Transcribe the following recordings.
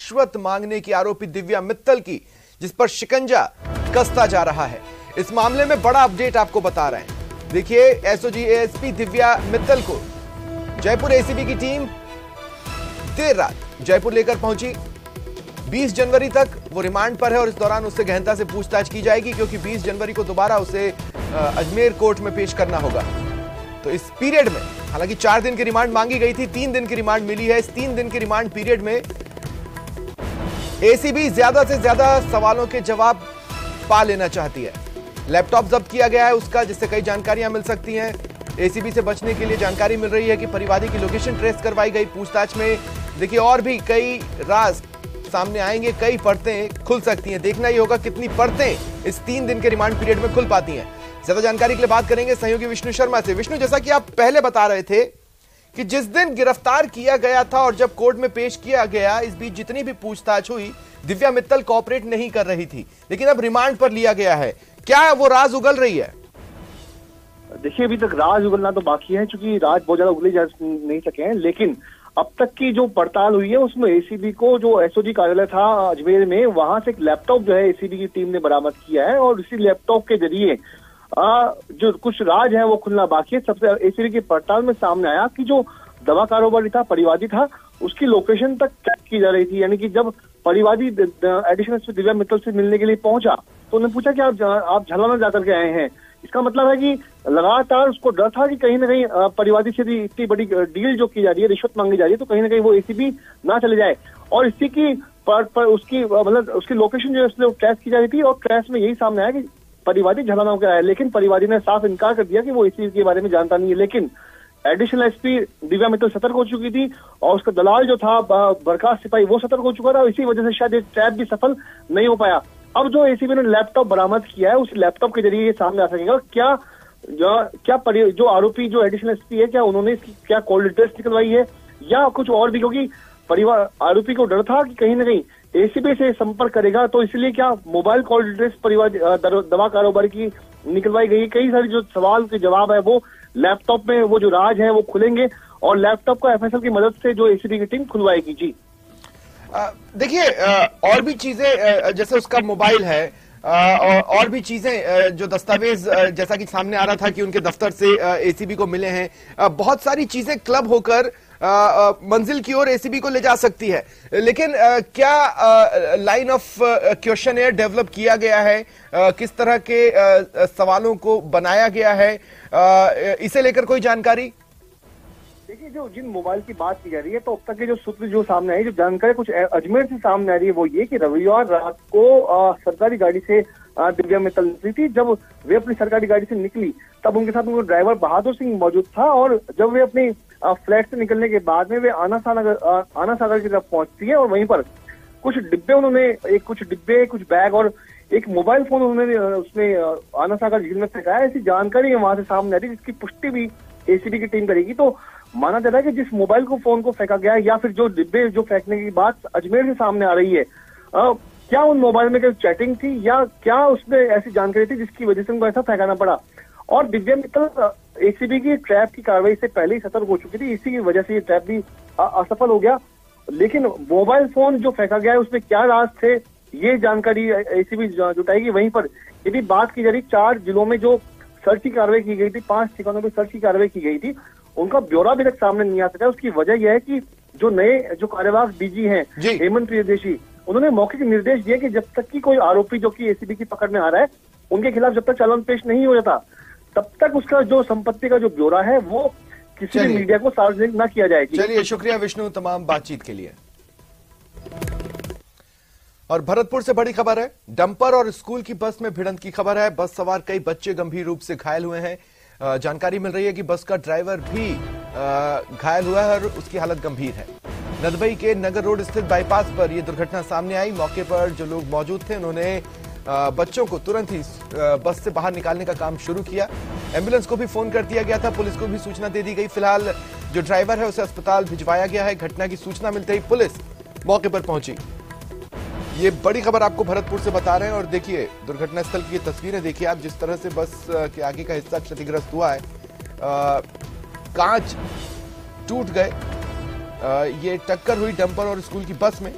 रिश्वत मांगने की आरोपी दिव्या मित्तल की, जिस पर शिकंजा कसता जा रहा है। इस मामले में बड़ा अपडेट आपको बता रहे हैं। देखिए, एसओजी एएसपी दिव्या मित्तल को जयपुर एसीबी की टीम देर रात जयपुर लेकर पहुंची। 20 जनवरी तक वो रिमांड पर है और इस दौरान उससे गहनता से पूछताछ की जाएगी, क्योंकि 20 जनवरी को दोबारा उसे अजमेर कोर्ट में पेश करना होगा। तो इस पीरियड में हालांकि 4 दिन की रिमांड मांगी गई थी, 3 दिन की रिमांड मिली है। इस 3 दिन की रिमांड पीरियड में एसीबी ज्यादा से ज्यादा सवालों के जवाब पा लेना चाहती है। लैपटॉप जब्त किया गया है उसका, जिससे कई जानकारियां मिल सकती हैं। एसीबी से बचने के लिए जानकारी मिल रही है कि परिवादी की लोकेशन ट्रेस करवाई गई। पूछताछ में देखिए और भी कई राज सामने आएंगे, कई परतें खुल सकती हैं। देखना ही होगा कितनी परतें इस 3 दिन के रिमांड पीरियड में खुल पाती हैं। ज्यादा जानकारी के लिए बात करेंगे सहयोगी विष्णु शर्मा से। विष्णु, जैसा कि आप पहले बता रहे थे कि जिस दिन गिरफ्तार किया गया था और जब कोर्ट में पेश किया गया, इस बीच जितनी भी पूछताछ हुई, दिव्या मित्तल कोऑपरेट नहीं कर रही थी, लेकिन अब रिमांड पर लिया गया है। क्या वो राज उगल रही है? देखिए, अभी तक राज उगलना तो बाकी है, क्योंकि राज बहुत ज्यादा उगले जा नहीं सके हैं। लेकिन अब तक की जो पड़ताल हुई है उसमें एसीबी को जो एसओजी कार्यालय था अजमेर में, वहां से एक लैपटॉप जो है एसीबी की टीम ने बरामद किया है और इसी लैपटॉप के जरिए जो कुछ राज है वो खुलना बाकी है। सबसे एसीबी की पड़ताल में सामने आया कि जो दवा कारोबारी था, परिवादी था, उसकी लोकेशन तक ट्रैक की जा रही थी। यानी कि जब परिवादी एडिशनल एसपी दिव्या मित्तल से मिलने के लिए पहुंचा तो उन्होंने पूछा कि आप झलाना जाकर के आए हैं। इसका मतलब है कि लगातार उसको डर था कि कहीं ना कहीं परिवादी से भी इतनी बड़ी डील जो की जा रही है, रिश्वत मांगी जा रही है, तो कहीं ना कहीं वो एसीबी ना चले जाए। और इसी की पर उसकी मतलब उसकी लोकेशन जो है उसने ट्रेस की जा रही थी और ट्रेस में यही सामने आया कि परिवादी झलाना होकर आया। लेकिन परिवादी ने साफ इनकार कर दिया कि वो इस चीज के बारे में जानता नहीं है। लेकिन एडिशनल एसपी दिव्या मित्तल सतर्क हो चुकी थी और उसका दलाल जो था बरखास्त सिपाही वो सतर्क हो चुका था और इसी वजह से शायद ये ट्रैप भी सफल नहीं हो पाया। अब जो एसीबी ने लैपटॉप बरामद किया है, उस लैपटॉप के जरिए ये सामने आ सकेगा क्या जो आरोपी जो एडिशनल एसपी है, क्या उन्होंने इसकी क्या कॉल डिटेल्स निकलवाई है या कुछ और भी, क्योंकि परिवार आरोपी को डर था कि कहीं ना कहीं एसीबी से संपर्क करेगा, तो इसलिए क्या मोबाइल कॉल डिटेल्स परिवार दवा कारोबार की निकलवाई गई। कई सारे जो सवाल के जवाब है वो लैपटॉप में, वो जो राज है वो खुलेंगे और लैपटॉप को एफएसएल की मदद से जो एसीबी की टीम खुलवाएगी। जी देखिए, और भी चीजें जैसे उसका मोबाइल है और भी चीजें जो दस्तावेज जैसा कि सामने आ रहा था कि उनके दफ्तर से एसीबी को मिले हैं, बहुत सारी चीजें क्लब होकर मंजिल की ओर एसीबी को ले जा सकती है। लेकिन क्या लाइन ऑफ क्वेश्चन डेवलप किया गया है, किस तरह के सवालों को बनाया गया है, इसे लेकर कोई जानकारी? देखिए, जो जिन मोबाइल की बात की जा रही है, तो अब तक के जो सूत्र जो सामने आई, जो जानकारी कुछ अजमेर से सामने आ रही है, वो ये कि रविवार रात को सरकारी गाड़ी से दिव्या मित्तल निकली थी। जब वे अपनी सरकारी गाड़ी से निकली तब उनके साथ उनका ड्राइवर बहादुर सिंह मौजूद था और जब वे अपनी फ्लैट से निकलने के बाद में वे आना सागर की तरफ पहुंचती है और वहीं पर कुछ डिब्बे उन्होंने कुछ बैग और एक मोबाइल फोन उसने आना सागर झील में फेंका है। ऐसी जानकारी वहां से सामने आ रही है, जिसकी पुष्टि भी एसीबी की टीम करेगी। तो माना जा रहा है कि जिस मोबाइल फोन को फेंका गया है या फिर जो डिब्बे जो फेंकने की बात अजमेर से सामने आ रही है, क्या उन मोबाइल में कोई चैटिंग थी या क्या उसमें ऐसी जानकारी थी जिसकी वजह से उनको ऐसा फेंकाना पड़ा। और दिव्या मित्तल एसीबी की ट्रैप की कार्रवाई से पहले ही सतर्क हो चुकी थी, इसी की वजह से ये ट्रैप भी असफल हो गया। लेकिन मोबाइल फोन जो फेंका गया है उसमें क्या राज थे, ये जानकारी एसीबी जुटाएगी। वहीं पर यदि बात की जा रही 4 जिलों में जो सर्च की कार्रवाई की गई थी, 5 ठिकानों पर सर्च की कार्रवाई की गई थी, उनका ब्यौरा अभी तक सामने नहीं आ सका। उसकी वजह यह है कि जो नए जो कार्यवाहक डीजी हैं हेमंत प्रियदर्शी, उन्होंने मौखिक निर्देश दिए कि जब तक कि कोई आरोपी जो कि एसीबी की पकड़ में आ रहा है उनके खिलाफ जब तक चालान पेश नहीं हो जाता तब तक उसका जो संपत्ति का जो ब्यौरा है वो किसी भी मीडिया को सार्वजनिक न किया जाएगी। चलिए, शुक्रिया विष्णु तमाम बातचीत के लिए। और भरतपुर से बड़ी खबर है, डंपर और स्कूल की बस में भिड़ंत की खबर है। बस सवार कई बच्चे गंभीर रूप से घायल हुए हैं। जानकारी मिल रही है कि बस का ड्राइवर भी घायल हुआ है और उसकी हालत गंभीर है। नदबई के नगर रोड स्थित बाईपास पर यह दुर्घटना सामने आई। मौके पर जो लोग मौजूद थे उन्होंने बच्चों को तुरंत ही बस से बाहर निकालने का काम शुरू किया। एम्बुलेंस को भी फोन कर दिया गया था, पुलिस को भी सूचना दे दी गई। फिलहाल जो ड्राइवर है उसे अस्पताल भिजवाया गया है। घटना की सूचना मिलते ही पुलिस मौके पर पहुंची। ये बड़ी खबर आपको भरतपुर से बता रहे हैं। और देखिए, दुर्घटना स्थल की तस्वीरें देखिए आप, जिस तरह से बस के आगे का हिस्सा क्षतिग्रस्त हुआ है, कांच टूट गए। ये टक्कर हुई डंपर और स्कूल की बस में।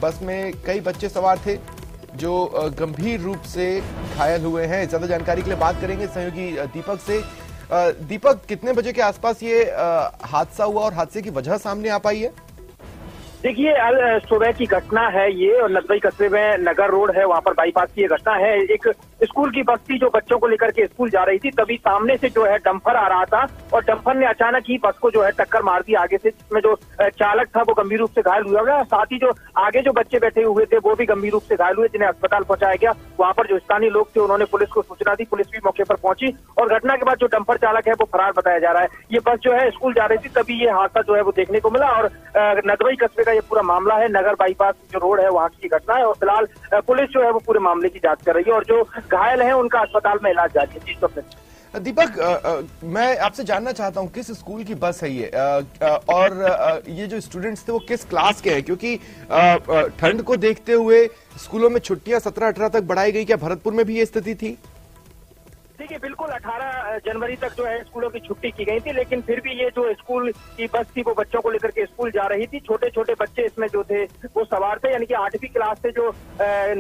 बस में कई बच्चे सवार थे जो गंभीर रूप से घायल हुए हैं। ज्यादा जानकारी के लिए बात करेंगे सहयोगी दीपक से। दीपक, कितने बजे के आसपास ये हादसा हुआ और हादसे की वजह सामने आ पाई है? देखिए, सुबह की घटना है ये, और नदबई कस्बे में नगर रोड है, वहाँ पर बाईपास की ये घटना है। एक स्कूल की बस थी जो बच्चों को लेकर के स्कूल जा रही थी, तभी सामने से जो है डंपर आ रहा था और डंपर ने अचानक ही बस को जो है टक्कर मार दी आगे से, जिसमें जो चालक था वो गंभीर रूप से घायल हुआ गया। साथ ही जो आगे जो बच्चे बैठे हुए थे वो भी गंभीर रूप से घायल हुए, जिन्हें अस्पताल पहुंचाया गया। वहाँ पर जो स्थानीय लोग थे उन्होंने पुलिस को सूचना दी, पुलिस भी मौके पर पहुंची और घटना के बाद जो डंपर चालक है वो फरार बताया जा रहा है। ये बस जो है स्कूल जा रही थी, तभी ये हादसा जो है वो देखने को मिला। और नदबई कस्बे का ये पूरा मामला है, नगर बाईपास जो रोड है वहाँ की घटना है और फिलहाल पुलिस जो है वो पूरे मामले की जांच कर रही है और जो घायल है उनका अस्पताल में इलाज जारी है। जी स्वप्न। दीपक, मैं आपसे जानना चाहता हूं किस स्कूल की बस है ये, और ये जो स्टूडेंट्स थे वो किस क्लास के हैं, क्योंकि ठंड को देखते हुए स्कूलों में छुट्टियां 17-18 तक बढ़ाई गई। क्या भरतपुर में भी ये स्थिति थी? देखिए, बिल्कुल 18 जनवरी तक जो है स्कूलों की छुट्टी की गई थी, लेकिन फिर भी ये जो स्कूल की बस थी वो बच्चों को लेकर के स्कूल जा रही थी। छोटे छोटे बच्चे इसमें जो थे वो सवार थे, यानी कि 8वीं क्लास से जो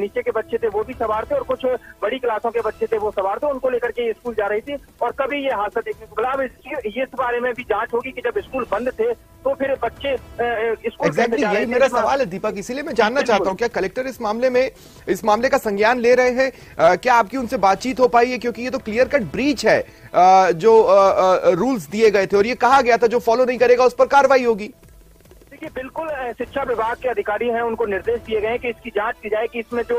नीचे के बच्चे थे वो भी सवार थे और कुछ बड़ी क्लासों के बच्चे थे वो सवार थे। उनको लेकर के स्कूल जा रही थी और कभी ये हादसा देखने को मिला। इस बारे में भी जांच होगी कि जब स्कूल बंद थे तो फिर बच्चे स्कूल एग्जैक्टली यही मेरा सवाल है दीपक, इसीलिए मैं जानना चाहता हूं क्या कलेक्टर इस मामले का संज्ञान ले रहे हैं? क्या आपकी उनसे बातचीत हो पाई है? क्योंकि ये तो क्लियर कट ब्रीच है, जो रूल्स दिए गए थे और ये कहा गया था जो फॉलो नहीं करेगा उस पर कार्रवाई होगी। देखिए, बिल्कुल शिक्षा विभाग के अधिकारी हैं, उनको निर्देश दिए गए हैं कि इसकी जांच की जाए कि इसमें जो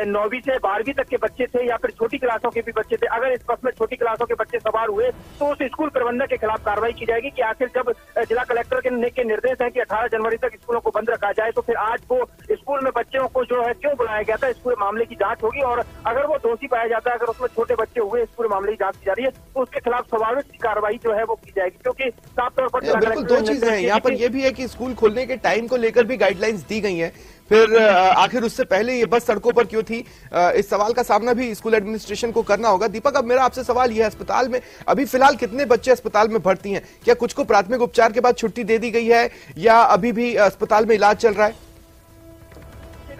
9वीं से 12वीं तक के बच्चे थे या फिर छोटी क्लासों के भी बच्चे थे, अगर इस बस में छोटी क्लासों के बच्चे सवार हुए तो उस स्कूल प्रबंधक के खिलाफ कार्रवाई की जाएगी। कि आखिर जब जिला कलेक्टर के निर्देश है कि 18 जनवरी तक स्कूलों को बंद रखा जाए तो फिर आज वो स्कूल में बच्चों को जो है क्यों बुलाया गया था, इस पूरे मामले की जांच होगी और अगर वो दोषी पाया जाता है, अगर उसमें छोटे बच्चे हुए, इस पूरे मामले की जांच की जा रही है तो उसके खिलाफ स्वाभाविक कार्रवाई जो है वो की जाएगी। क्योंकि साफ तौर पर बिल्कुल दो चीजें हैं यहाँ पर, यह भी है कि स्कूल खोलने के टाइम को लेकर भी गाइडलाइंस दी गई हैं, फिर आखिर उससे पहले ये बस सड़कों पर क्यों थी? इस सवाल का सामना भी स्कूल एडमिनिस्ट्रेशन को करना होगा। दीपक, अब मेरा आपसे सवाल यह है, अस्पताल में अभी फिलहाल कितने बच्चे अस्पताल में भर्ती हैं? क्या कुछ को प्राथमिक उपचार के बाद छुट्टी दे दी गई है या अभी भी अस्पताल में इलाज चल रहा है?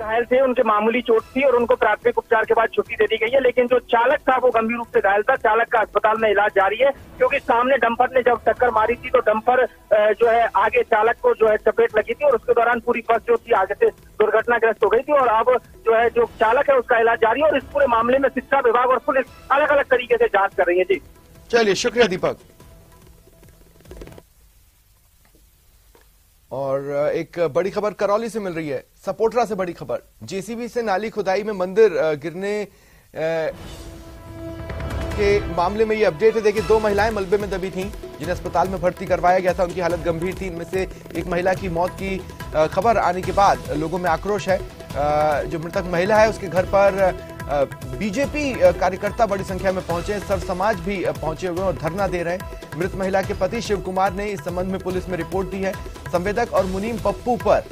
घायल थे, उनके मामूली चोट थी और उनको प्राथमिक उपचार के बाद छुट्टी दे दी गई है, लेकिन जो चालक था वो गंभीर रूप से घायल था। चालक का अस्पताल में इलाज जारी है क्योंकि सामने डंपर ने जब टक्कर मारी थी तो डंपर जो है आगे चालक को जो है चपेट लगी थी और उसके दौरान पूरी बस जो थी आगे से दुर्घटनाग्रस्त हो गई थी और अब जो है जो चालक है उसका इलाज जारी है और इस पूरे मामले में शिक्षा विभाग और पुलिस अलग अलग तरीके से जांच कर रही है। जी चलिए, शुक्रिया दीपक। और एक बड़ी खबर करौली से मिल रही है, सपोटरा से बड़ी खबर। जेसीबी से नाली खुदाई में मंदिर गिरने के मामले में ये अपडेट है। देखिए, 2 महिलाएं मलबे में दबी थीं जिन्हें अस्पताल में भर्ती करवाया गया था। उनकी हालत गंभीर थी। इनमें से एक महिला की मौत की खबर आने के बाद लोगों में आक्रोश है। जो मृतक महिला है उसके घर पर बीजेपी कार्यकर्ता बड़ी संख्या में पहुंचे, सर्व समाज भी पहुंचे हुए और धरना दे रहे हैं। मृत महिला के पति शिव कुमार ने इस संबंध में पुलिस में रिपोर्ट दी है। संवेदक और मुनीम पप्पू पर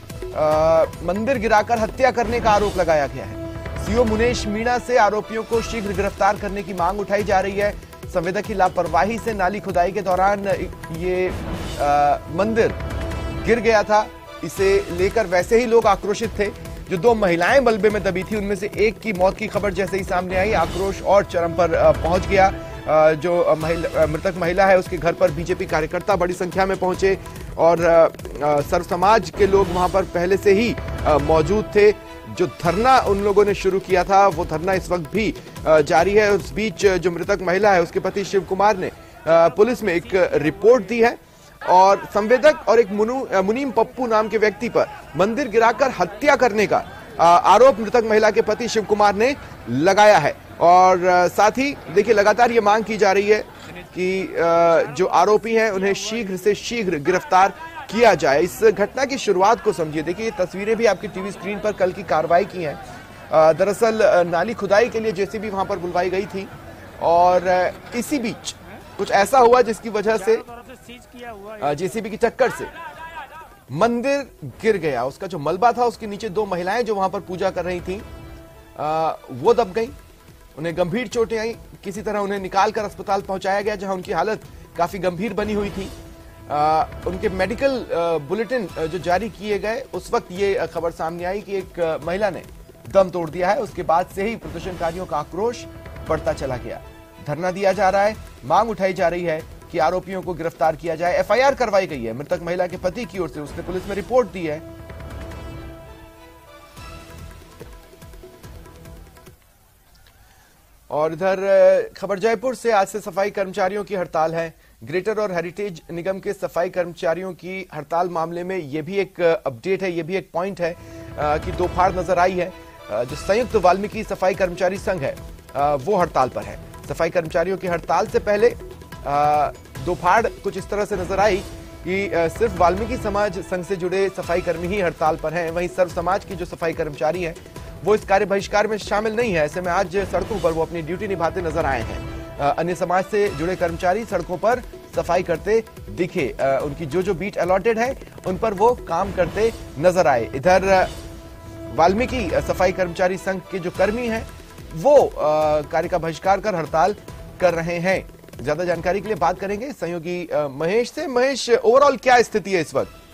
मंदिर गिराकर हत्या करने का आरोप लगाया गया है। सीओ मुनेश मीणा से आरोपियों को शीघ्र गिरफ्तार करने की मांग उठाई जा रही है। संवेदक की लापरवाही से नाली खुदाई के दौरान ये मंदिर गिर गया था। इसे लेकर वैसे ही लोग आक्रोशित थे। जो 2 महिलाएं मलबे में दबी थी उनमें से एक की मौत की खबर जैसे ही सामने आई, आक्रोश और चरम पर पहुंच गया। जो मृतक महिला है उसके घर पर बीजेपी कार्यकर्ता बड़ी संख्या में पहुंचे और सर्व समाज के लोग वहां पर पहले से ही मौजूद थे। जो धरना उन लोगों ने शुरू किया था वो धरना इस वक्त भी जारी है। उस बीच जो मृतक महिला है उसके पति शिव कुमार ने पुलिस में एक रिपोर्ट दी है और संवेदक और एक मुनीम पप्पू नाम के व्यक्ति पर मंदिर गिराकर हत्या करने का आरोप मृतक महिला के पति शिव कुमार ने लगाया है। और साथ ही देखिए, लगातार ये मांग की जा रही है कि जो आरोपी हैं उन्हें शीघ्र से शीघ्र गिरफ्तार किया जाए। इस घटना की शुरुआत को समझिए। देखिए, ये तस्वीरें भी आपकी टीवी स्क्रीन पर कल की कार्रवाई की हैं। दरअसल नाली खुदाई के लिए जेसीबी वहां पर बुलवाई गई थी और इसी बीच कुछ ऐसा हुआ जिसकी वजह से जेसीबी की टक्कर से मंदिर गिर गया। उसका जो मलबा था उसके नीचे 2 महिलाएं जो वहां पर पूजा कर रही थीं वो दब गईं। उन्हें गंभीर चोटें आई। किसी तरह उन्हें निकालकर अस्पताल पहुंचाया गया जहां उनकी हालत काफी गंभीर बनी हुई थी। उनके मेडिकल बुलेटिन जो जारी किए गए उस वक्त ये खबर सामने आई कि एक महिला ने दम तोड़ दिया है। उसके बाद से ही प्रदर्शनकारियों का आक्रोश बढ़ता चला गया। धरना दिया जा रहा है, मांग उठाई जा रही है कि आरोपियों को गिरफ्तार किया जाए। एफआईआर करवाई गई है मृतक महिला के पति की ओर से, उसने पुलिस में रिपोर्ट दी है। और इधर खबर जयपुर से, आज से सफाई कर्मचारियों की हड़ताल है। ग्रेटर और हेरिटेज निगम के सफाई कर्मचारियों की हड़ताल मामले में यह भी एक अपडेट है, यह भी एक पॉइंट है कि दो फाड़ नजर आई है। जो संयुक्त वाल्मीकि सफाई कर्मचारी संघ है वो हड़ताल पर है। सफाई कर्मचारियों की हड़ताल से पहले दो फाड़ कुछ इस तरह से नजर आई कि सिर्फ वाल्मीकि समाज संघ से जुड़े सफाई कर्मी ही हड़ताल पर हैं, वहीं सर्व समाज की जो सफाई कर्मचारी हैं वो इस कार्य बहिष्कार में शामिल नहीं है। ऐसे में आज सड़कों पर वो अपनी ड्यूटी निभाते नजर आए हैं। अन्य समाज से जुड़े कर्मचारी सड़कों पर सफाई करते दिखे। उनकी जो बीट अलॉटेड है उन पर वो काम करते नजर आए। इधर वाल्मीकि सफाई कर्मचारी संघ के जो कर्मी हैं वो कार्य का बहिष्कार कर हड़ताल कर रहे हैं। ज्यादा जानकारी के लिए बात करेंगे सहयोगी महेश से। महेश, ओवरऑल क्या स्थिति है इस वक्त?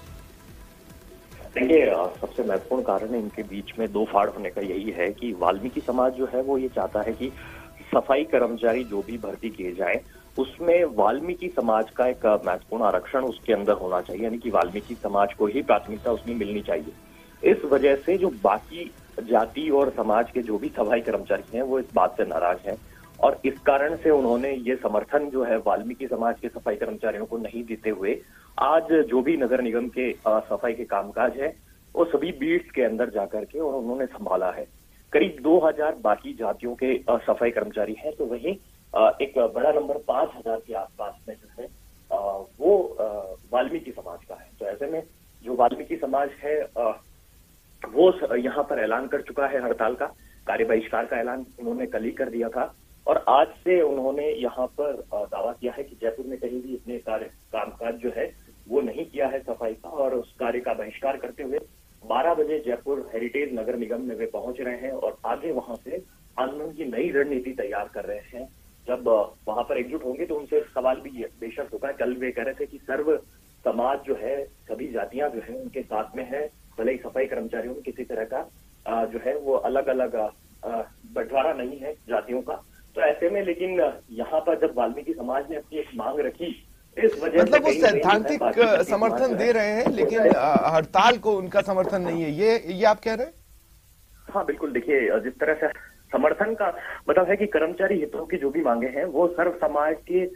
देखिए, सबसे महत्वपूर्ण कारण इनके बीच में दो फाड़ होने का यही है कि वाल्मीकि समाज जो है वो ये चाहता है कि सफाई कर्मचारी जो भी भर्ती किए जाएं उसमें वाल्मीकि समाज का एक महत्वपूर्ण आरक्षण उसके अंदर होना चाहिए, यानी कि वाल्मीकि समाज को ही प्राथमिकता उसमें मिलनी चाहिए। इस वजह से जो बाकी जाति और समाज के जो भी सफाई कर्मचारी हैं वो इस बात से नाराज हैं और इस कारण से उन्होंने ये समर्थन जो है वाल्मीकि समाज के सफाई कर्मचारियों को नहीं देते हुए आज जो भी नगर निगम के सफाई के कामकाज है वो सभी बीट्स के अंदर जाकर के और उन्होंने संभाला है। करीब 2000 बाकी जातियों के सफाई कर्मचारी हैं, तो वहीं एक बड़ा नंबर 5000 के आसपास में जो है वो वाल्मीकि समाज का है। तो ऐसे में जो वाल्मीकि समाज है वो यहाँ पर ऐलान कर चुका है हड़ताल का, कार्य बहिष्कार का ऐलान उन्होंने कल ही कर दिया था और आज से उन्होंने यहाँ पर दावा किया है कि जयपुर में कहीं भी अपने कार्य कामकाज जो है वो नहीं किया है सफाई का और उस कार्य का बहिष्कार करते हुए 12 बजे जयपुर हेरिटेज नगर निगम में वे पहुंच रहे हैं और आगे वहां से आंदोलन की नई रणनीति तैयार कर रहे हैं। जब वहां पर एकजुट होंगे तो उनसे सवाल भी बेशक होगा। कल वे कह रहे थे कि सर्व समाज जो है, सभी जातियां जो है उनके साथ में है, भले ही सफाई कर्मचारियों में किसी तरह का जो है वो अलग अलग बंटवारा नहीं है जातियों का। तो ऐसे में लेकिन यहाँ पर जब वाल्मीकि समाज ने अपनी एक मांग रखी, इस वजह मतलब वो सैद्धांतिक समर्थन दे रहे हैं लेकिन हड़ताल को उनका समर्थन नहीं है, ये आप कह रहे हैं? हाँ बिल्कुल। देखिए, जिस तरह से समर्थन का मतलब है कि कर्मचारी हितों की जो भी मांगे हैं वो सर्व समाज के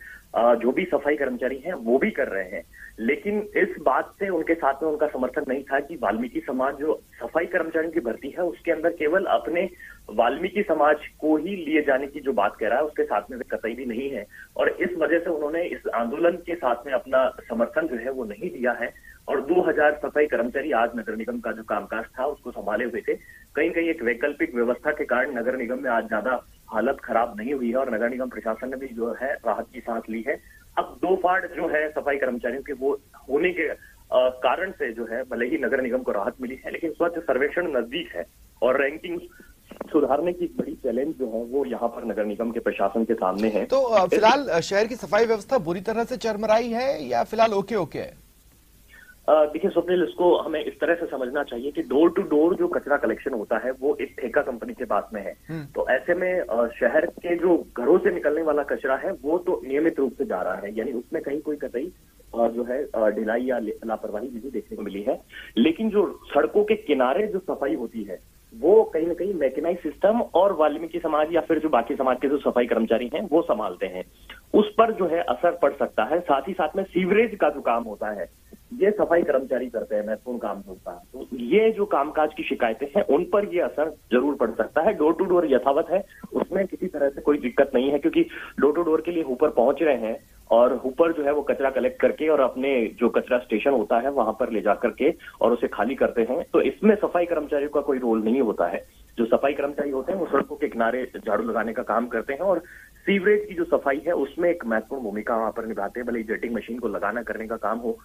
जो भी सफाई कर्मचारी हैं वो भी कर रहे हैं, लेकिन इस बात से उनके साथ में उनका समर्थन नहीं था कि वाल्मीकि समाज जो सफाई कर्मचारियों की भर्ती है उसके अंदर केवल अपने वाल्मीकि समाज को ही लिए जाने की जो बात कह रहा है उसके साथ में वे कतई भी नहीं है और इस वजह से उन्होंने इस आंदोलन के साथ में अपना समर्थन जो है वो नहीं दिया है। और 2000 सफाई कर्मचारी आज नगर निगम का जो कामकाज था उसको संभाले हुए थे। कहीं कहीं एक वैकल्पिक व्यवस्था के कारण नगर निगम में आज ज्यादा हालत खराब नहीं हुई है और नगर निगम प्रशासन ने भी जो है राहत की सांस ली है। अब दो फाड़ जो है सफाई कर्मचारियों के वो होने के कारण से जो है भले ही नगर निगम को राहत मिली है लेकिन स्वच्छ सर्वेक्षण नजदीक है और रैंकिंग सुधारने की बड़ी चैलेंज जो है वो यहाँ पर नगर निगम के प्रशासन के सामने है। तो फिलहाल शहर की सफाई व्यवस्था बुरी तरह से चरमराई है या फिलहाल ओके है? देखिए स्वप्निल, इसको हमें इस तरह से समझना चाहिए कि डोर टू डोर जो कचरा कलेक्शन होता है वो एक ठेका कंपनी के पास में है। तो ऐसे में शहर के जो घरों से निकलने वाला कचरा है वो तो नियमित रूप से जा रहा है, यानी उसमें कहीं कोई कतई जो है ढिलाई या लापरवाही भी देखने को मिली है। लेकिन जो सड़कों के किनारे जो सफाई होती है वो कहीं ना कहीं मैकेनाइज सिस्टम और वाल्मीकि समाज या फिर जो बाकी समाज के जो सफाई कर्मचारी हैं वो संभालते हैं, उस पर जो है असर पड़ सकता है। साथ ही साथ में सीवरेज का जो काम होता है ये सफाई कर्मचारी करते हैं, महत्वपूर्ण काम होता है। तो ये जो कामकाज की शिकायतें हैं उन पर ये असर जरूर पड़ सकता है। डोर टू डोर यथावत है, उसमें किसी तरह से कोई दिक्कत नहीं है क्योंकि डोर टू डोर के लिए हुपर पहुंच रहे हैं और हुपर जो है वो कचरा कलेक्ट करके और अपने जो कचरा स्टेशन होता है वहां पर ले जा करके और उसे खाली करते हैं। तो इसमें सफाई कर्मचारियों का कोई रोल नहीं होता है। जो सफाई कर्मचारी होते हैं वो सड़कों के किनारे झाड़ू लगाने का काम करते हैं और सीवरेज की जो सफाई है उसमें एक महत्वपूर्ण भूमिका वहां पर निभाते हैं, भले जेटिंग मशीन को लगाना करने का काम हो।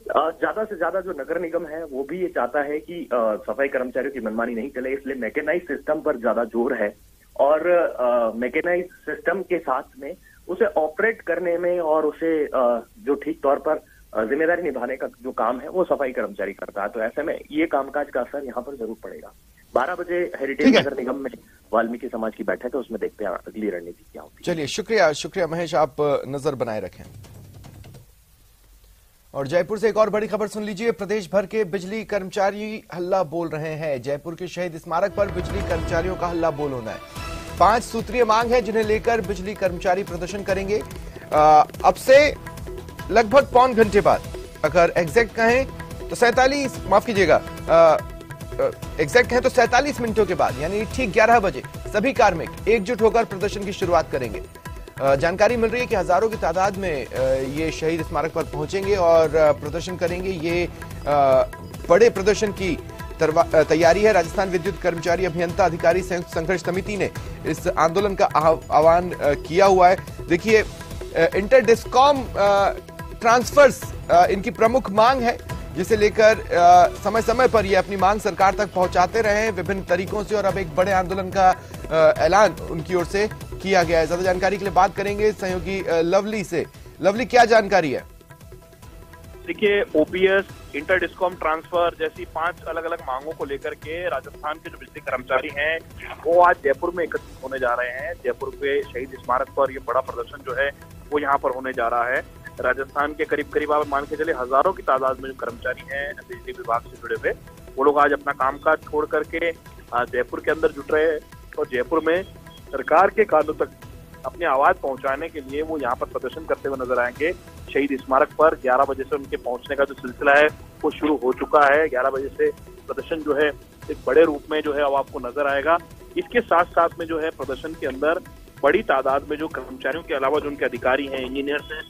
ज्यादा से ज्यादा जो नगर निगम है वो भी ये चाहता है कि सफाई कर्मचारियों की मनमानी नहीं चले, इसलिए मैकेनाइज सिस्टम पर ज्यादा जोर है और मैकेनाइज सिस्टम के साथ में उसे ऑपरेट करने में और उसे जो ठीक तौर पर जिम्मेदारी निभाने का जो काम है वो सफाई कर्मचारी करता है। तो ऐसे में ये कामकाज का असर यहाँ पर जरूर पड़ेगा। 12 बजे हेरिटेज नगर निगम में वाल्मीकि समाज की बैठक है, उसमें देखते हैं अगली रणनीति क्या होती है। चलिए, शुक्रिया महेश, आप नजर बनाए रखें। और जयपुर से एक और बड़ी खबर सुन लीजिए। प्रदेश भर के बिजली कर्मचारी हल्ला बोल रहे हैं। जयपुर के शहीद स्मारक पर बिजली कर्मचारियों का हल्ला बोल होना है। 5 सूत्रीय मांग है जिन्हें लेकर बिजली कर्मचारी प्रदर्शन करेंगे। अब से लगभग पौन घंटे बाद, अगर एग्जैक्ट कहें तो 47 मिनटों के बाद, यानी ठीक 11 बजे सभी कार्मिक एकजुट होकर प्रदर्शन की शुरुआत करेंगे। जानकारी मिल रही है कि हजारों की तादाद में ये शहीद स्मारक पर पहुंचेंगे और प्रदर्शन करेंगे। ये बड़े प्रदर्शन की तैयारी है। राजस्थान विद्युत कर्मचारी अभियंता अधिकारी संयुक्त संघर्ष समिति ने इस आंदोलन का आह्वान किया हुआ है। देखिए, इंटर डिस्कॉम ट्रांसफर्स इनकी प्रमुख मांग है, जिसे लेकर समय समय पर ये अपनी मांग सरकार तक पहुंचाते रहे हैं विभिन्न तरीकों से, और अब एक बड़े आंदोलन का ऐलान उनकी ओर से किया गया है। ज्यादा जानकारी के लिए बात करेंगे सहयोगी लवली से। लवली, क्या जानकारी है? देखिए, ओपीएस, इंटर डिस्कॉम ट्रांसफर जैसी 5 अलग अलग मांगों को लेकर के राजस्थान के जो बिजली कर्मचारी हैं वो आज जयपुर में एकत्रित होने जा रहे हैं। जयपुर के शहीद स्मारक पर ये बड़ा प्रदर्शन जो है वो यहाँ पर होने जा रहा है। राजस्थान के करीब आप मान के चले हजारों की तादाद में जो कर्मचारी हैं बिजली विभाग से जुड़े हुए, वो लोग आज अपना कामकाज छोड़ करके जयपुर के अंदर जुट रहे हैं और जयपुर में सरकार के कानों तक अपनी आवाज पहुंचाने के लिए वो यहाँ पर प्रदर्शन करते हुए नजर आएंगे। शहीद स्मारक पर 11 बजे से उनके पहुंचने का जो सिलसिला है वो शुरू हो चुका है। 11 बजे से प्रदर्शन जो है एक बड़े रूप में जो है अब आपको नजर आएगा। इसके साथ साथ में जो है प्रदर्शन के अंदर बड़ी तादाद में जो कर्मचारियों के अलावा जो उनके अधिकारी हैं, इंजीनियर्स हैं,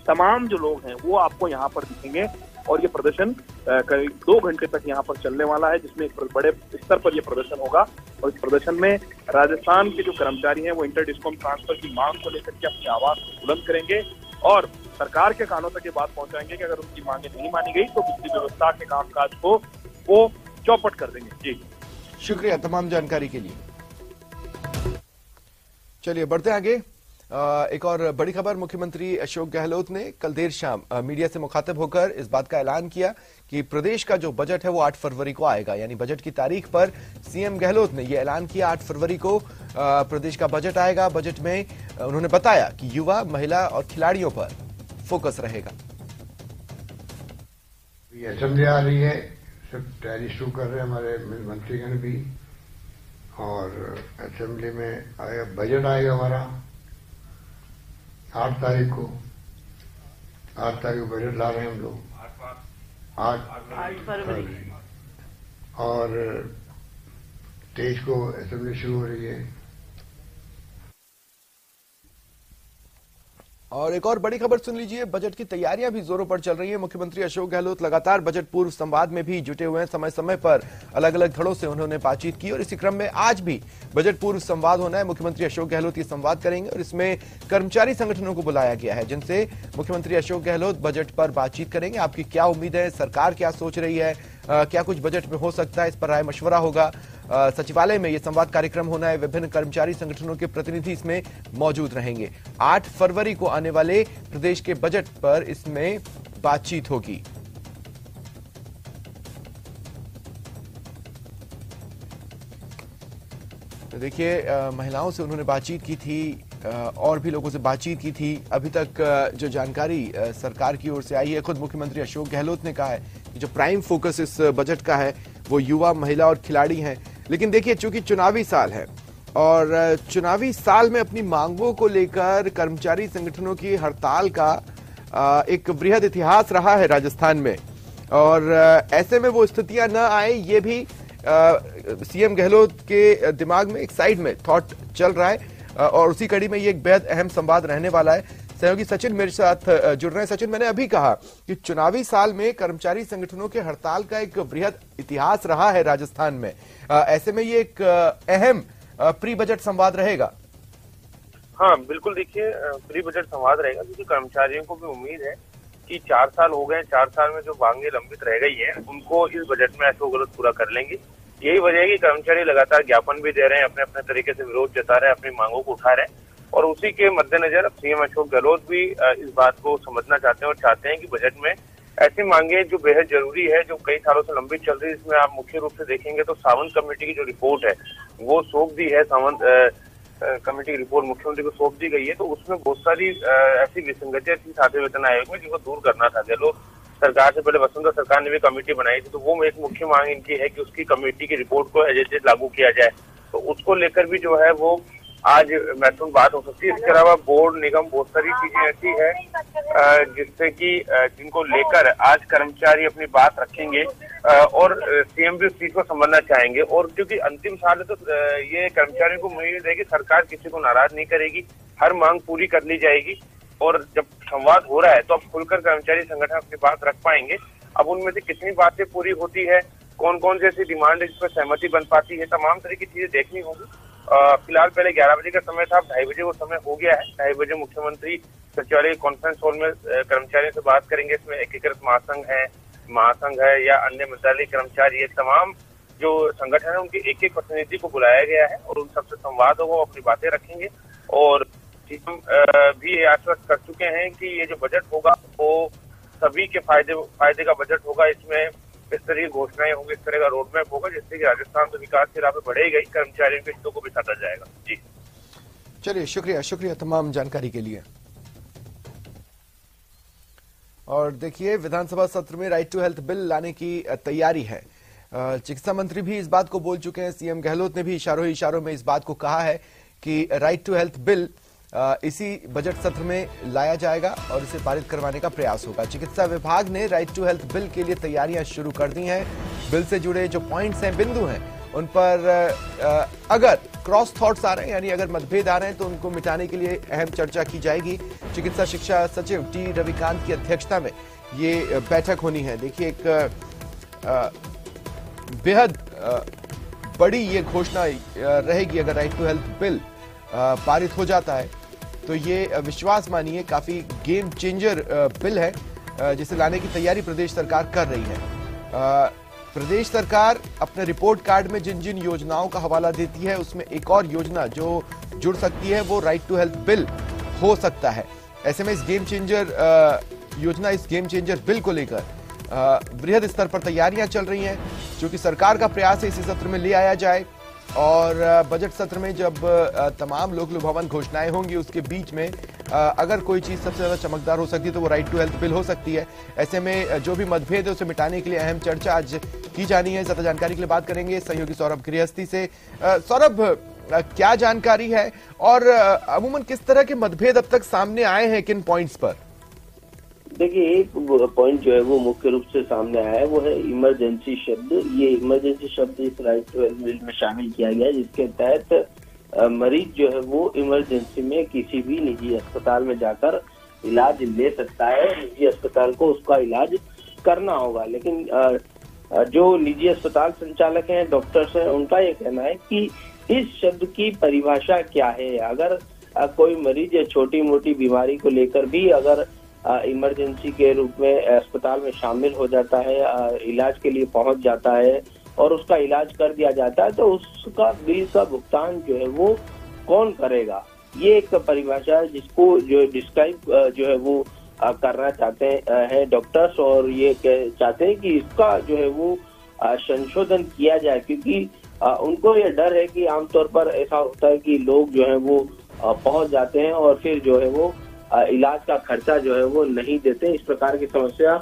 तमाम जो लोग हैं वो आपको यहाँ पर दिखेंगे और ये प्रदर्शन करीब 2 घंटे तक यहाँ पर चलने वाला है, जिसमें एक बड़े स्तर पर यह प्रदर्शन होगा। और इस प्रदर्शन में राजस्थान के जो कर्मचारी हैं वो इंटर डिस्कॉम ट्रांसफर की मांग को लेकर के अपनी आवाज बुलंद करेंगे और सरकार के कानों तक ये बात पहुंचाएंगे कि अगर उनकी मांगे नहीं मानी गई तो बिजली व्यवस्था के कामकाज को वो चौपट कर देंगे। जी, शुक्रिया तमाम जानकारी के लिए। चलिए, बढ़ते आगे। एक और बड़ी खबर, मुख्यमंत्री अशोक गहलोत ने कल देर शाम मीडिया से मुखातिब होकर इस बात का ऐलान किया कि प्रदेश का जो बजट है वो 8 फरवरी को आएगा। यानी बजट की तारीख पर सीएम गहलोत ने यह ऐलान किया 8 फरवरी को प्रदेश का बजट आएगा। बजट में उन्होंने बताया कि युवा, महिला और खिलाड़ियों पर फोकस रहेगा। असेंबली आ रही है, सब तैयारी शुरू कर रहे हैं हमारे मंत्रीगण भी, और असेंबली में आएगा बजट आएगा हमारा 8 तारीख को। 8 तारीख को बजट ला रहे हैं हम लोग, 8 फरवरी, और 23 को असेंबली शुरू हो रही है। और एक और बड़ी खबर सुन लीजिए, बजट की तैयारियां भी जोरों पर चल रही हैं। मुख्यमंत्री अशोक गहलोत लगातार बजट पूर्व संवाद में भी जुटे हुए हैं। समय समय पर अलग अलग धड़ों से उन्होंने बातचीत की और इसी क्रम में आज भी बजट पूर्व संवाद होना है। मुख्यमंत्री अशोक गहलोत ये संवाद करेंगे और इसमें कर्मचारी संगठनों को बुलाया गया है, जिनसे मुख्यमंत्री अशोक गहलोत बजट पर बातचीत करेंगे। आपकी क्या उम्मीद है, सरकार क्या सोच रही है, क्या कुछ बजट में हो सकता है, इस पर राय मशवरा होगा। सचिवालय में यह संवाद कार्यक्रम होना है। विभिन्न कर्मचारी संगठनों के प्रतिनिधि इसमें मौजूद रहेंगे। 8 फरवरी को आने वाले प्रदेश के बजट पर इसमें बातचीत होगी। तो देखिए, महिलाओं से उन्होंने बातचीत की थी और भी लोगों से बातचीत की थी। अभी तक जो जानकारी सरकार की ओर से आई है, खुद मुख्यमंत्री अशोक गहलोत ने कहा है कि जो प्राइम फोकस इस बजट का है वो युवा, महिला और खिलाड़ी हैं। लेकिन देखिए, चूंकि चुनावी साल है और चुनावी साल में अपनी मांगों को लेकर कर्मचारी संगठनों की हड़ताल का एक वृहद इतिहास रहा है राजस्थान में, और ऐसे में वो स्थितियां न आए, ये भी सीएम गहलोत के दिमाग में एक साइड में थॉट चल रहा है और उसी कड़ी में ये एक बेहद अहम संवाद रहने वाला है। सहयोगी सचिन मेरे साथ जुड़ रहे हैं। सचिन, मैंने अभी कहा कि चुनावी साल में कर्मचारी संगठनों के हड़ताल का एक वृहद इतिहास रहा है राजस्थान में, ऐसे में ये एक अहम प्री बजट संवाद रहेगा। हाँ, बिल्कुल। देखिए, प्री बजट संवाद रहेगा क्योंकि कर्मचारियों को भी उम्मीद है कि 4 साल हो गए, 4 साल में जो मांगे लंबित रह गई हैं उनको इस बजट में अशोक गहलोत पूरा कर लेंगे। यही वजह है कि कर्मचारी लगातार ज्ञापन भी दे रहे हैं, अपने अपने तरीके से विरोध जता रहे हैं, अपनी मांगों को उठा रहे हैं, और उसी के मद्देनजर सीएम अशोक गहलोत भी इस बात को समझना चाहते हैं और चाहते हैं कि बजट में ऐसी मांगे जो बेहद जरूरी है, जो कई सालों से लंबित चल रही है। इसमें आप मुख्य रूप से देखेंगे तो सावंत कमेटी की जो रिपोर्ट है वो सौंप दी है, सावंत कमेटी की रिपोर्ट मुख्यमंत्री को सौंप दी गई है। तो उसमें बहुत सारी ऐसी विसंगतियां थी सातवें वेतन आयोग में जिनको दूर करना था। गहलोत सरकार से पहले वसुंधरा सरकार ने भी कमेटी बनाई थी, तो वो एक मुख्य मांग इनकी है कि उसकी कमेटी की रिपोर्ट को एज इट इज लागू किया जाए। तो उसको लेकर भी जो है वो आज महत्वपूर्ण बात हो सकती है। इसके अलावा बोर्ड निगम बहुत सारी चीजें ऐसी है जिससे कि जिनको लेकर आज कर्मचारी अपनी बात रखेंगे और सीएम भी उस चीज को समझना चाहेंगे। और क्योंकि अंतिम साल है तो ये कर्मचारियों को उम्मीद है कि सरकार किसी को नाराज नहीं करेगी, हर मांग पूरी कर ली जाएगी। और जब संवाद हो रहा है तो अब खुलकर कर्मचारी संगठन अपनी बात रख पाएंगे। अब उनमें से कितनी बातें पूरी होती है, कौन कौन सी ऐसी डिमांड है जिस पर सहमति बन पाती है, तमाम तरह की चीजें देखनी होगी। फिलहाल पहले 11 बजे का समय था, अब 2:30 बजे वो समय हो गया है। 2:30 बजे मुख्यमंत्री सचिवालय कॉन्फ्रेंस हॉल में कर्मचारियों से बात करेंगे। इसमें एकीकृत महासंघ है या अन्य मंत्रालय कर्मचारी है, तमाम जो संगठन है उनके एक एक प्रतिनिधि को बुलाया गया है और उन सबसे संवाद होगा, वो अपनी बातें रखेंगे। और हम भी आश्वस्त कर चुके हैं कि ये जो बजट होगा वो सभी के फायदे का बजट होगा। इसमें इस तरह की घोषणाएं होंगी, इस तरह का रोड मैप होगा जिससे कि राजस्थान तो विकास की राह पे बढ़ेगा ही, कर्मचारियों के हितों को भी साधा जाएगा। जी चलिए, शुक्रिया तमाम जानकारी के लिए। और देखिए, विधानसभा सत्र में राइट टू हेल्थ बिल लाने की तैयारी है। चिकित्सा मंत्री भी इस बात को बोल चुके हैं। सीएम गहलोत ने भी इशारों में इस बात को कहा है कि राइट टू हेल्थ बिल इसी बजट सत्र में लाया जाएगा और इसे पारित करवाने का प्रयास होगा। चिकित्सा विभाग ने राइट टू हेल्थ बिल के लिए तैयारियां शुरू कर दी हैं। बिल से जुड़े जो पॉइंट्स हैं, बिंदु हैं, उन पर अगर क्रॉस थॉट्स आ रहे हैं, यानी अगर मतभेद आ रहे हैं, तो उनको मिटाने के लिए अहम चर्चा की जाएगी। चिकित्सा शिक्षा सचिव टी रविकांत की अध्यक्षता में ये बैठक होनी है। देखिए, एक बेहद बड़ी ये घोषणा रहेगी अगर राइट टू हेल्थ बिल पारित हो जाता है तो ये विश्वास मानिए काफी गेम चेंजर बिल है जिसे लाने की तैयारी प्रदेश सरकार कर रही है। प्रदेश सरकार अपने रिपोर्ट कार्ड में जिन जिन योजनाओं का हवाला देती है उसमें एक और योजना जो जुड़ सकती है वो राइट टू हेल्थ बिल हो सकता है। ऐसे में इस गेम चेंजर बिल को लेकर बृहद स्तर पर तैयारियां चल रही हैं, जो कि सरकार का प्रयास है इसी सत्र में ले आया जाए। और बजट सत्र में जब तमाम लोक लुभावन घोषणाएं होंगी उसके बीच में अगर कोई चीज सबसे ज्यादा चमकदार हो सकती है तो वो राइट टू हेल्थ बिल हो सकती है। ऐसे में जो भी मतभेद है उसे मिटाने के लिए अहम चर्चा आज की जानी है। ज्यादा जानकारी के लिए बात करेंगे सहयोगी सौरभ गृहस्थी से। सौरभ, क्या जानकारी है और अमूमन किस तरह के मतभेद अब तक सामने आए हैं, किन पॉइंट्स पर? देखिए, एक पॉइंट जो है वो मुख्य रूप से सामने आया है वो है इमरजेंसी शब्द। ये इमरजेंसी शब्द इस राइट टू हेल्थ बिल में शामिल किया गया है, जिसके तहत मरीज जो है वो इमरजेंसी में किसी भी निजी अस्पताल में जाकर इलाज ले सकता है। निजी अस्पताल को उसका इलाज करना होगा, लेकिन जो निजी अस्पताल संचालक हैं, डॉक्टर्स हैं, उनका ये कहना है कि इस शब्द की परिभाषा क्या है। अगर कोई मरीज छोटी मोटी बीमारी को लेकर भी अगर इमरजेंसी के रूप में अस्पताल में शामिल हो जाता है, इलाज के लिए पहुंच जाता है और उसका इलाज कर दिया जाता है, तो उसका बिल का भुगतान जो है वो कौन करेगा। ये एक परिभाषा है जिसको जो डिस्क्राइब जो है वो करना चाहते हैं डॉक्टर्स, और ये चाहते हैं कि इसका जो है वो संशोधन किया जाए, क्योंकि उनको ये डर है कि आमतौर पर ऐसा होता है कि लोग जो है वो पहुंच जाते हैं और फिर जो है वो इलाज का खर्चा जो है वो नहीं देते। इस प्रकार की समस्या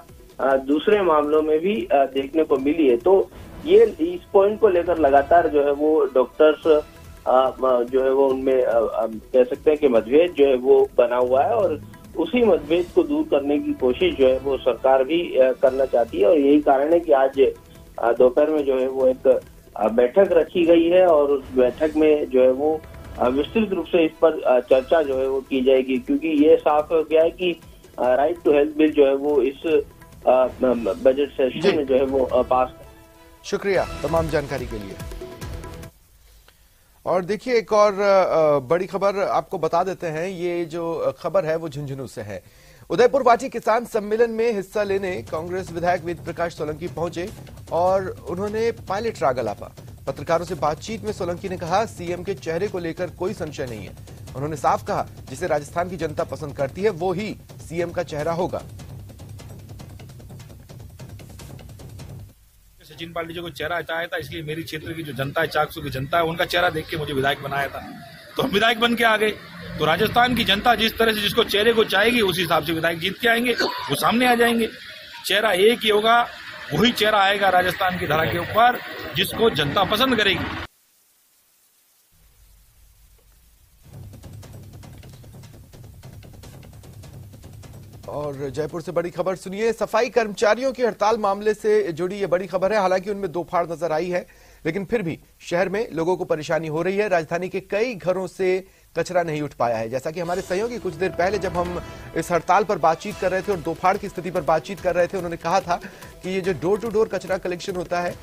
दूसरे मामलों में भी देखने को मिली है। तो ये इस पॉइंट को लेकर लगातार जो है वो डॉक्टर्स जो है वो उनमें कह सकते हैं कि मतभेद जो है वो बना हुआ है, और उसी मतभेद को दूर करने की कोशिश जो है वो सरकार भी करना चाहती है। और यही कारण है कि आज दोपहर में जो है वो एक बैठक रखी गई है और उस बैठक में जो है वो विस्तृत रूप से इस पर चर्चा जो है वो की जाएगी, क्योंकि ये साफ हो गया है कि राइट टू हेल्थ बिल जो है वो इस बजट सेशन में जो है वो पास। शुक्रिया तमाम जानकारी के लिए। और देखिए, एक और बड़ी खबर आपको बता देते हैं। ये जो खबर है वो झुंझुनू से है। उदयपुर वाटी किसान सम्मेलन में हिस्सा लेने कांग्रेस विधायक वेद प्रकाश सोलंकी पहुंचे और उन्होंने पायलट राग अलापा। पत्रकारों से बातचीत में सोलंकी ने कहा, सीएम के चेहरे को लेकर कोई संशय नहीं है। उन्होंने साफ कहा, जिसे राजस्थान की जनता पसंद करती है वो ही सीएम का चेहरा होगा। सचिन पायलट जी को चेहरा हटाया था, इसलिए मेरी क्षेत्र की जो जनता है, चाकसू की जनता है, उनका चेहरा देख के मुझे विधायक बनाया था, तो हम विधायक बन के आ गए। तो राजस्थान की जनता जिस तरह से जिसको चेहरे को चाहेगी उस हिसाब से विधायक जीत के आएंगे, वो सामने आ जाएंगे। चेहरा एक ही होगा, वही चेहरा आएगा राजस्थान की धरा के ऊपर जिसको जनता पसंद करेगी। और जयपुर से बड़ी खबर सुनिए, सफाई कर्मचारियों की हड़ताल मामले से जुड़ी ये बड़ी खबर है। हालांकि उनमें दो फाड़ नजर आई है, लेकिन फिर भी शहर में लोगों को परेशानी हो रही है। राजधानी के कई घरों से कचरा नहीं उठ पाया है। जैसा कि हमारे सहयोगी कुछ देर पहले जब हम इस हड़ताल पर बातचीत कर रहे थे और दोपहर की स्थिति पर बातचीत कर रहे थे, उन्होंने कहा था कि ये जो डोर टू डोर कचरा कलेक्शन होता है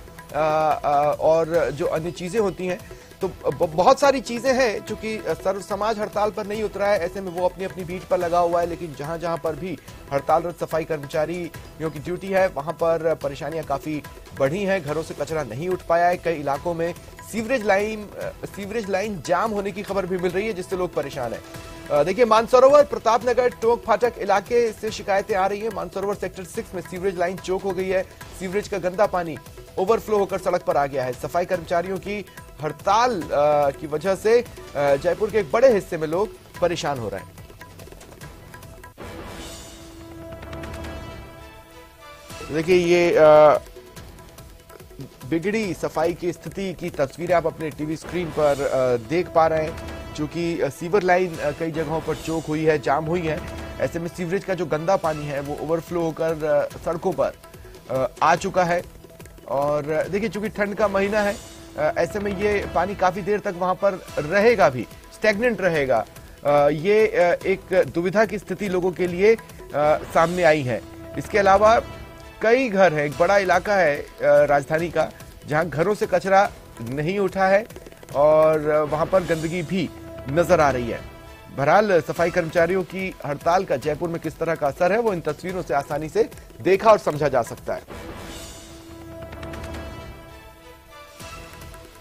और जो अन्य चीजें होती हैं, तो बहुत सारी चीजें हैं। चूंकि सर्व समाज हड़ताल पर नहीं उतरा है, ऐसे में वो अपनी अपनी बीट पर लगा हुआ है, लेकिन जहां जहां पर भी हड़तालरत सफाई कर्मचारियों की ड्यूटी है, वहां पर परेशानियां काफी बढ़ी हैं। घरों से कचरा नहीं उठ पाया है। कई इलाकों में सीवरेज लाइन जाम होने की खबर भी मिल रही है, जिससे लोग परेशान हैं। देखिए, मानसरोवर, प्रतापनगर, टोक फाटक इलाके से शिकायतें आ रही हैं। मानसरोवर सेक्टर 6 में सीवरेज लाइन चोक हो गई है। सीवरेज का गंदा पानी ओवरफ्लो होकर सड़क पर आ गया है। सफाई कर्मचारियों की हड़ताल की वजह से जयपुर के एक बड़े हिस्से में लोग परेशान हो रहे हैं। देखिए, ये बिगड़ी सफाई की स्थिति की तस्वीरें आप अपने टीवी स्क्रीन पर देख पा रहे हैं। चूंकि सीवर लाइन कई जगहों पर चोक हुई है, जाम हुई है, ऐसे में सीवरेज का जो गंदा पानी है वो ओवरफ्लो होकर सड़कों पर आ चुका है। और देखिए, चूंकि ठंड का महीना है, ऐसे में ये पानी काफी देर तक वहां पर रहेगा, भी स्टैग्नेंट रहेगा। ये एक दुविधा की स्थिति लोगों के लिए सामने आई है। इसके अलावा कई घर हैं, एक बड़ा इलाका है राजधानी का, जहां घरों से कचरा नहीं उठा है और वहां पर गंदगी भी नजर आ रही है। बहरहाल, सफाई कर्मचारियों की हड़ताल का जयपुर में किस तरह का असर है, वो इन तस्वीरों से आसानी से देखा और समझा जा सकता है।